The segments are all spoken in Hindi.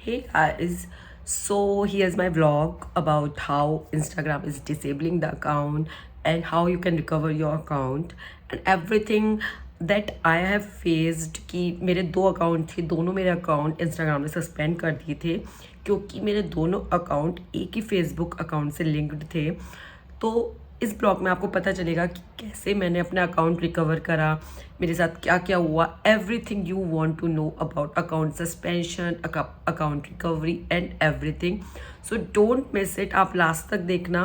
Hey guys, so here's my vlog about how Instagram is disabling the account and how you can recover your account and everything that I have faced कि मेरे दो अकाउंट थे, दोनों मेरे अकाउंट इंस्टाग्राम ने सस्पेंड कर दिए थे क्योंकि मेरे दोनों अकाउंट एक ही फेसबुक अकाउंट से लिंक्ड थे। तो इस ब्लॉग में आपको पता चलेगा कि कैसे मैंने अपना अकाउंट रिकवर करा, मेरे साथ क्या क्या हुआ, everything you want to know about account suspension, account recovery and everything. So don't miss it, आप लास्ट तक देखना।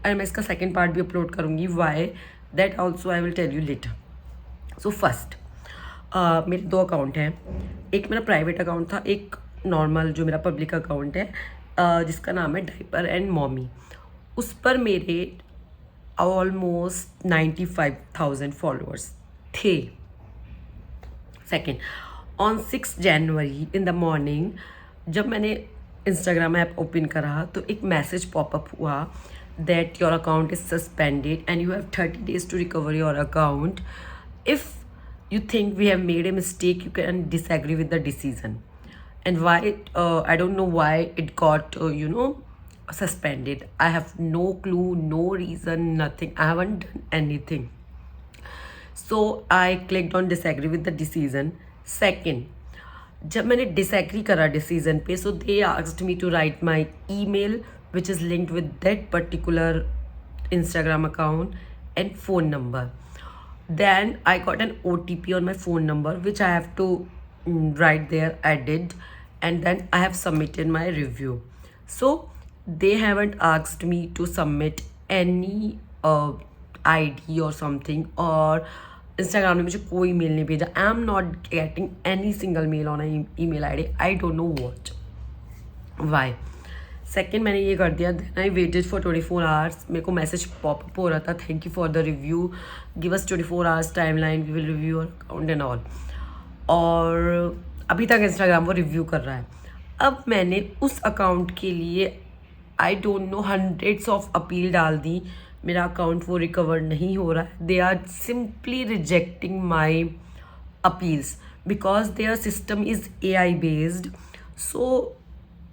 एंड मैं इसका सेकेंड पार्ट भी अपलोड करूँगी, why that also I will tell you later. So first, मेरे दो अकाउंट हैं। एक मेरा प्राइवेट अकाउंट था, एक नॉर्मल जो मेरा पब्लिक अकाउंट है जिसका नाम है डाइपर एंड मॉमी। उस पर मेरे ऑलमोस्ट 95,000 फॉलोअर्स थे। Second, on 6 January in the morning जब मैंने इंस्टाग्राम ऐप ओपन करा तो एक मैसेज पॉपअप हुआ that your account is suspended and you have 30 days to recover your account. If you think we have made a mistake, you can disagree with the decision. And why I don't know why it got suspended. I have no clue, no reason, nothing. I haven't done anything. So I clicked on disagree with the decision. Second, जब मैंने disagree करा decision पे, so they asked me to write my email which is linked with that particular Instagram account and phone number. Then I got an OTP on my phone number which I have to write there. I did, and then I have submitted my review. So they haven't asked me to submit any ID or something, और Instagram ने मुझे कोई मेल नहीं भेजा. I am not getting any single mail on an email ID. I don't know what, why. Second, मैंने ये कर दिया, then I waited for 24 hours. मेरे को मैसेज पॉपअप हो रहा था, thank you for the review, give us 24 hours timeline, we will review your account and all. और अभी तक इंस्टाग्राम वो रिव्यू कर रहा है. अब मैंने उस अकाउंट के लिए आई don't no hundreds of appeal डाल दी. मेरा अकाउंट वो रिकवर नहीं हो रहा है. They are simply rejecting my appeals because their system is AI based. So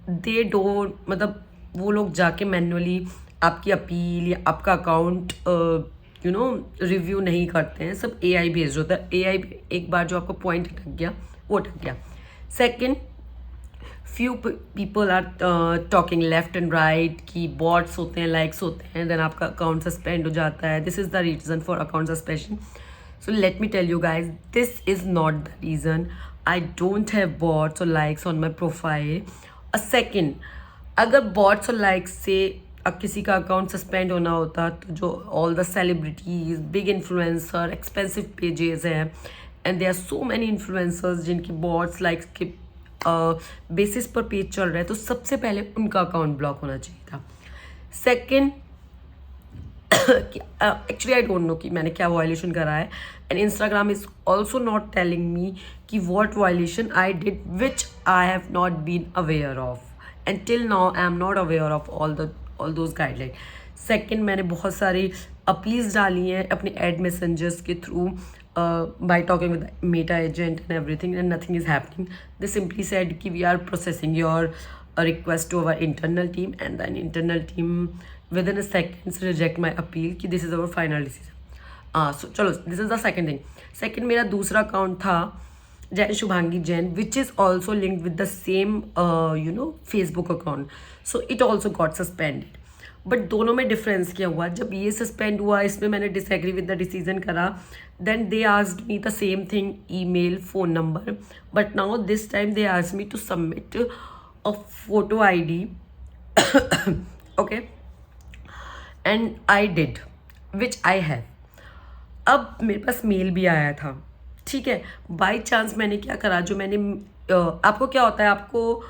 they don't, मतलब वो लोग जाके मैनुअली आपकी अपील या आपका अकाउंट रिव्यू नहीं करते हैं. सब AI बेस्ड होता है. AI एक बार जो आपका पॉइंट अटक गया वो अटक गया. Second, few people are talking left and right कि बॉट्स होते हैं, लाइक्स होते हैं, देन आपका अकाउंट सस्पेंड हो जाता है. This is the reason for account suspension. So let me tell you guys, this is not the reason. I don't have bots or likes on my profile. Second, अगर बॉट्स और लाइक्स से किसी का अकाउंट सस्पेंड होना होता तो जो all the celebrities, big influencer, expensive pages हैं, and there are so many influencers जिनकी बॉट्स लाइक्स के बेसिस पर पेज चल रहे हैं, तो सबसे पहले उनका अकाउंट ब्लॉक होना चाहिए था. Second, actually I don't know कि मैंने क्या वायलेशन करा है, and Instagram is also not telling me कि what violation I did which I have not been aware of, and till now I am not aware of all those guideline. Second, मैंने बहुत सारी अपील्स डाली हैं अपने एड मैसेंजर्स के through by talking with the Meta agent and everything, and nothing is happening. They simply said कि we are processing your request to our internal team, and then internal team within a seconds reject my appeal कि this is our final decision. So चलो, this is the second thing. Second, मेरा दूसरा अकाउंट था Jain Shubhangi Jain, which is also linked with the same Facebook account. So it also got suspended. But दोनों में डिफरेंस क्या हुआ, जब ये सस्पेंड हुआ इसमें मैंने डिसएग्री विद द डिसीजन करा, then they asked me the same thing, email, phone number, but now this time they asked me to submit a photo ID. Okay, and I did which I have. अब मेरे पास मेल भी आया था, ठीक है. बाई चांस मैंने क्या करा, जो मैंने आपको क्या होता है, आपको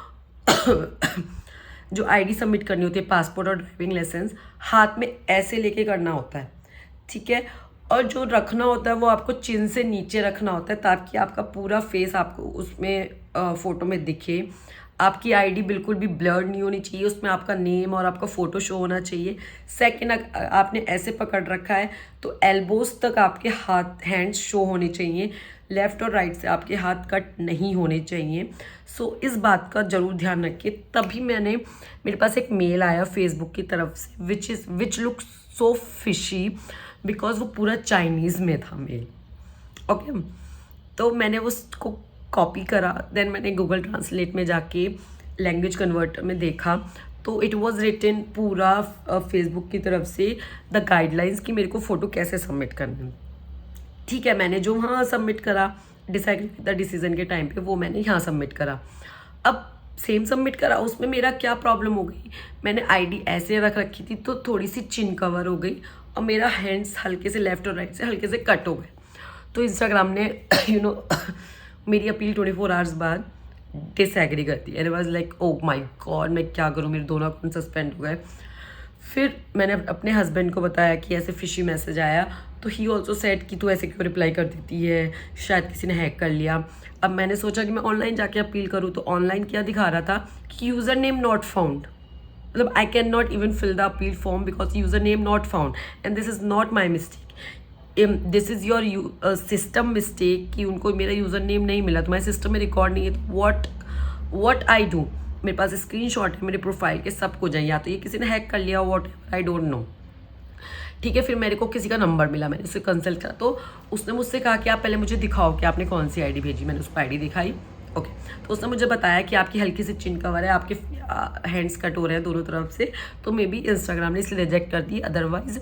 जो ID सबमिट करनी होती है, पासपोर्ट और ड्राइविंग लाइसेंस, हाथ में ऐसे लेके करना होता है, ठीक है. और जो रखना होता है वो आपको चिन से नीचे रखना होता है ताकि आपका पूरा फेस आपको उसमें फ़ोटो में दिखे. आपकी आईडी बिल्कुल भी ब्लर्ड नहीं होनी चाहिए, उसमें आपका नेम और आपका फ़ोटो शो होना चाहिए। सेकंड, आपने ऐसे पकड़ रखा है तो एल्बोज तक आपके हाथ हैंड्स शो होने चाहिए, लेफ़्ट और राइट से आपके हाथ कट नहीं होने चाहिए। सो इस बात का ज़रूर ध्यान रखिए। तभी मेरे पास एक मेल आया फेसबुक की तरफ से which look so fishy, because वो पूरा चाइनीज़ में था मेल। ओके, तो मैंने उसको कॉपी करा, देन मैंने गूगल ट्रांसलेट में जाके लैंग्वेज कन्वर्टर में देखा, तो इट वाज रिटन पूरा फेसबुक की तरफ से द गाइडलाइंस कि मेरे को फ़ोटो कैसे सबमिट करना है। ठीक है, मैंने जो वहाँ सबमिट करा डिसाइड द डिसीजन के टाइम पे, वो मैंने यहाँ सबमिट करा। अब सेम सबमिट करा, उसमें मेरा क्या प्रॉब्लम हो गई, मैंने आईडी ऐसे रख रखी थी तो थोड़ी सी चिन कवर हो गई और मेरा हैंड्स हल्के से लेफ्ट और राइट से हल्के से कट हो गए। तो इंस्टाग्राम ने मेरी अपील 24 आवर्स बाद डिसएग्री कर दी। And I was like oh my God, मैं क्या करूँ, मेरे दोनों अकाउंट सस्पेंड हो गए। फिर मैंने अपने हस्बैंड को बताया कि ऐसे फिशी मैसेज आया, तो ही ऑल्सो सेड कि तू ऐसे क्यों रिप्लाई कर देती है, शायद किसी ने हैक कर लिया। अब मैंने सोचा कि मैं ऑनलाइन जाके अपील करूँ, तो ऑनलाइन क्या दिखा रहा था कि यूज़र नेम नॉट फाउंड, मतलब I can not even fill the appeal form because username not found and this is not my mistake, this is your system mistake कि उनको मेरा यूज़र नेम नहीं मिला, तुम्हारे सिस्टम में रिकॉर्ड नहीं है। तो वॉट आई डू, मेरे पास स्क्रीनशॉट है मेरे प्रोफाइल के, सब कुछ है, या तो ये किसी ने हैक कर लिया, वॉट आई डोंट नो। ठीक है, फिर मेरे को किसी का नंबर मिला, मैंने उससे कंसल्ट करा, तो उसने मुझसे कहा कि आप पहले मुझे दिखाओ कि आपने कौन सी आईडी भेजी। मैंने उसको आईडी दिखाई। ओके, तो उसने मुझे बताया कि आपकी हल्की सी चिन कवर है, आपके हैंड्स कट हो रहे हैं दोनों तरफ से, तो मे बी इंस्टाग्राम ने इसलिए रिजेक्ट कर दी। अदरवाइज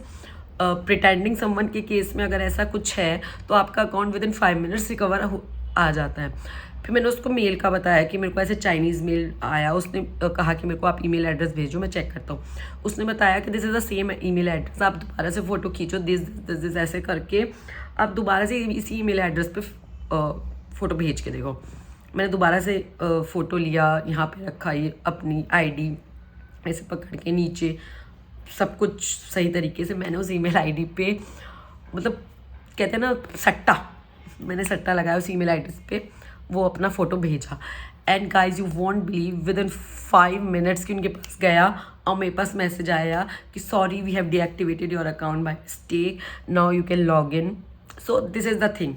प्रिटेंडिंग समवन के केस में अगर ऐसा कुछ है तो आपका account within 5 minutes recover आ जाता है। फिर मैंने उसको मेल का बताया कि मेरे को ऐसे चाइनीज़ मेल आया, उसने कहा कि मेरे को आप ईमेल एड्रेस भेजो, मैं चेक करता हूँ। उसने बताया कि this is the same email address, आप दोबारा से फ़ोटो खींचो, दिस ऐसे करके आप दोबारा से इसी ईमेल एड्रेस पे फ़ोटो भेज के देखो। मैंने दोबारा से फ़ोटो लिया, यहाँ पे रखा, ये अपनी आईडी ऐसे पकड़ के नीचे सब कुछ सही तरीके से मैंने उस ईमेल आईडी पे, मतलब कहते हैं ना सट्टा, मैंने सट्टा लगाया उस ईमेल आईडी पे, वो अपना फ़ोटो भेजा। And guys you won't believe, with in 5 minutes की उनके पास गया और मेरे पास मैसेज आया कि sorry we have deactivated your account by mistake, now you can log in. So this is the thing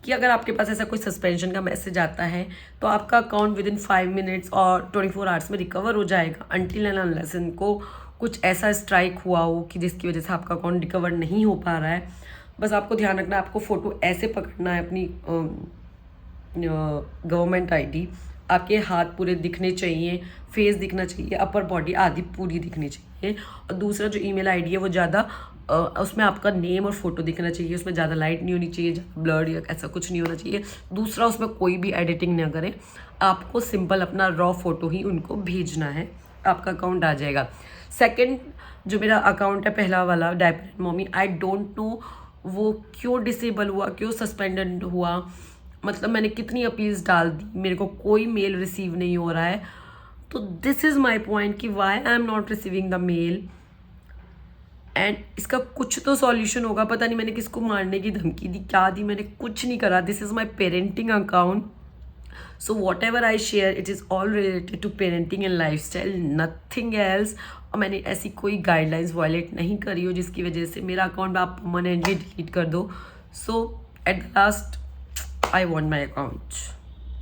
कि अगर आपके पास ऐसा कोई सस्पेंशन का मैसेज आता है तो आपका अकाउंट विद इन 5 मिनट्स और 24 आवर्स में रिकवर हो जाएगा, अनटिल एंड अनलेस इनको कुछ ऐसा स्ट्राइक हुआ हो कि जिसकी वजह से आपका अकाउंट रिकवर नहीं हो पा रहा है। बस आपको ध्यान रखना है, आपको फ़ोटो ऐसे पकड़ना है अपनी गवर्नमेंट आईडी, आपके हाथ पूरे दिखने चाहिए, फेस दिखना चाहिए, अपर बॉडी आधी पूरी दिखनी चाहिए। और दूसरा जो ईमेल आईडी है वो ज़्यादा उसमें आपका नेम और फोटो दिखना चाहिए, उसमें ज़्यादा लाइट नहीं होनी चाहिए, ज़्यादा ब्लर्ड या ऐसा कुछ नहीं होना चाहिए। दूसरा, उसमें कोई भी एडिटिंग ना करें, आपको सिंपल अपना रॉ फोटो ही उनको भेजना है, आपका अकाउंट आ जाएगा। सेकंड, जो मेरा अकाउंट है पहला वाला diaper and mommy, I don't know वो क्यों डिसेबल हुआ, क्यों सस्पेंडेड हुआ, मतलब मैंने कितनी अपील्स डाल दी, मेरे को कोई मेल रिसीव नहीं हो रहा है। तो दिस इज़ माई पॉइंट कि why I am not receiving the mail, and इसका कुछ तो सॉल्यूशन होगा। पता नहीं मैंने किसको मारने की धमकी दी, क्या दी, मैंने कुछ नहीं करा। This is my parenting account, so whatever I share it is all related to parenting and lifestyle, nothing else. और मैंने ऐसी कोई गाइडलाइंस वायलेट नहीं करी हो जिसकी वजह से मेरा अकाउंट आप परमानेंटली डिलीट कर दो। So at the last I want my account.